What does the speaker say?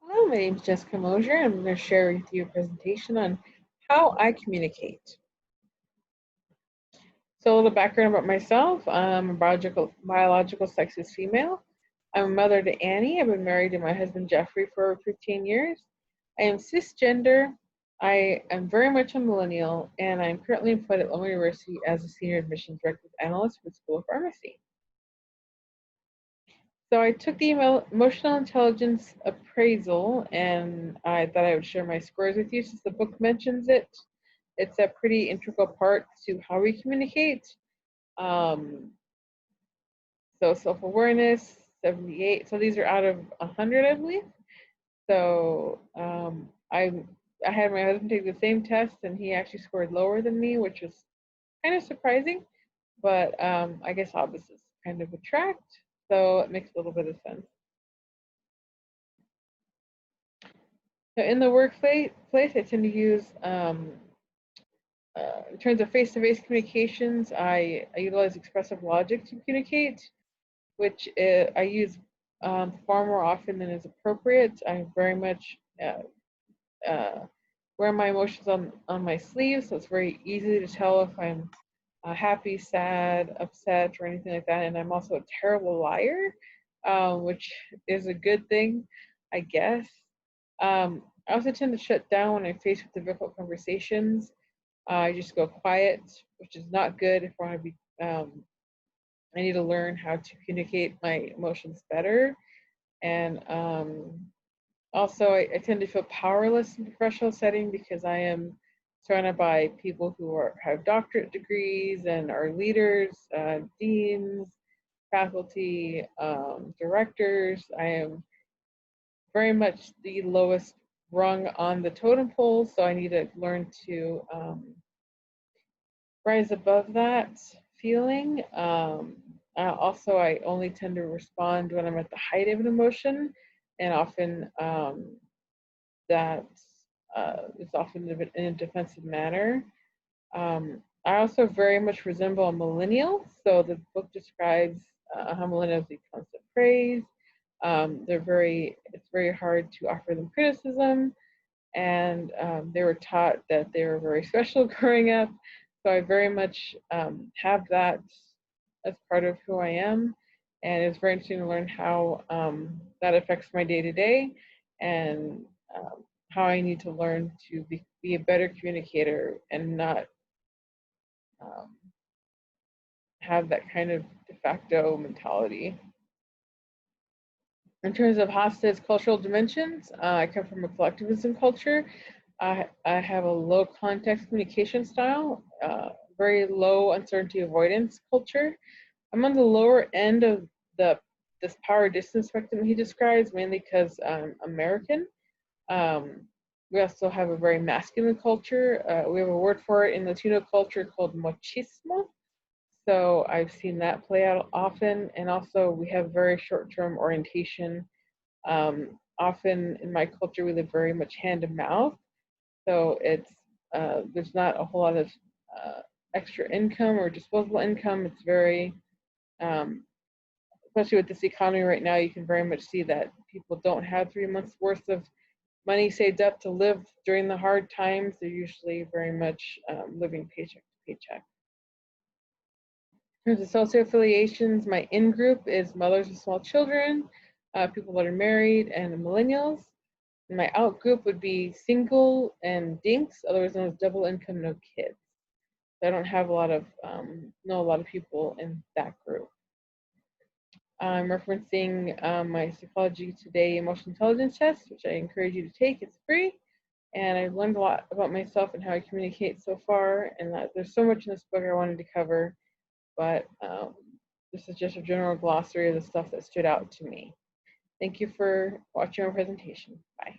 Hello, my name is Jessica Mosher, and I'm going to share with you a presentation on how I communicate. So, a little background about myself. I'm a biological sex is female. I'm a mother to Annie. I've been married to my husband Jeffrey for over 15 years. I am cisgender. I am very much a millennial, and I'm currently employed at Loma University as a senior admissions records analyst for the School of Pharmacy. So I took the emotional intelligence appraisal, and I thought I would share my scores with you since the book mentions it. It's a pretty integral part to how we communicate. Um, so self-awareness, 78. So these are out of 100, I believe. So I had my husband take the same test, and he actually scored lower than me, which was kind of surprising. But I guess opposites kind of attract, so it makes a little bit of sense. So in the workplace, I tend to use, in terms of face-to-face communications, I utilize expressive logic to communicate, which I use far more often than is appropriate. I very much uh, wear my emotions on my sleeve, so it's very easy to tell if I'm happy, sad, upset, or anything like that. And I'm also a terrible liar, which is a good thing, I guess. I also tend to shut down when I'm faced with difficult conversations. I just go quiet, which is not good if I want to be. I need to learn how to communicate my emotions better. And also, I tend to feel powerless in professional setting because I am surrounded by people who have doctorate degrees and are leaders, deans, faculty, directors. I am very much the lowest rung on the totem pole, so I need to learn to rise above that feeling. Also, I only tend to respond when I'm at the height of an emotion, and often that is often in a defensive manner. I also very much resemble a millennial, so the book describes how millennials need constant praise. It's very hard to offer them criticism, and they were taught that they were very special growing up. So I very much have that as part of who I am, and it's very interesting to learn how that affects my day to day, and how I need to learn to be a better communicator and not um, have that kind of de facto mentality. In terms of Hasta's cultural dimensions, I come from a collectivism culture. I have a low context communication style, very low uncertainty avoidance culture. I'm on the lower end of the this power distance spectrum he describes, mainly because I'm American. Um, we also have a very masculine culture. We have a word for it in Latino culture called machismo. So I've seen that play out often. And also, we have very short term orientation. Often in my culture, we live very much hand to mouth. So there's not a whole lot of uh, extra income or disposable income. It's very, um, especially with this economy right now, you can very much see that people don't have 3 months worth of money saved up to live during the hard times. They're usually very much living paycheck to paycheck. In terms of social affiliations, my in group is mothers of small children, people that are married, and millennials. And my out group would be single and dinks, otherwise known as double income, no kids. So I don't have know a lot of people in that group. I'm referencing my Psychology Today Emotional Intelligence test, which I encourage you to take. It's free. And I've learned a lot about myself and how I communicate so far. And there's so much in this book I wanted to cover, but this is just a general glossary of the stuff that stood out to me. Thank you for watching our presentation. Bye.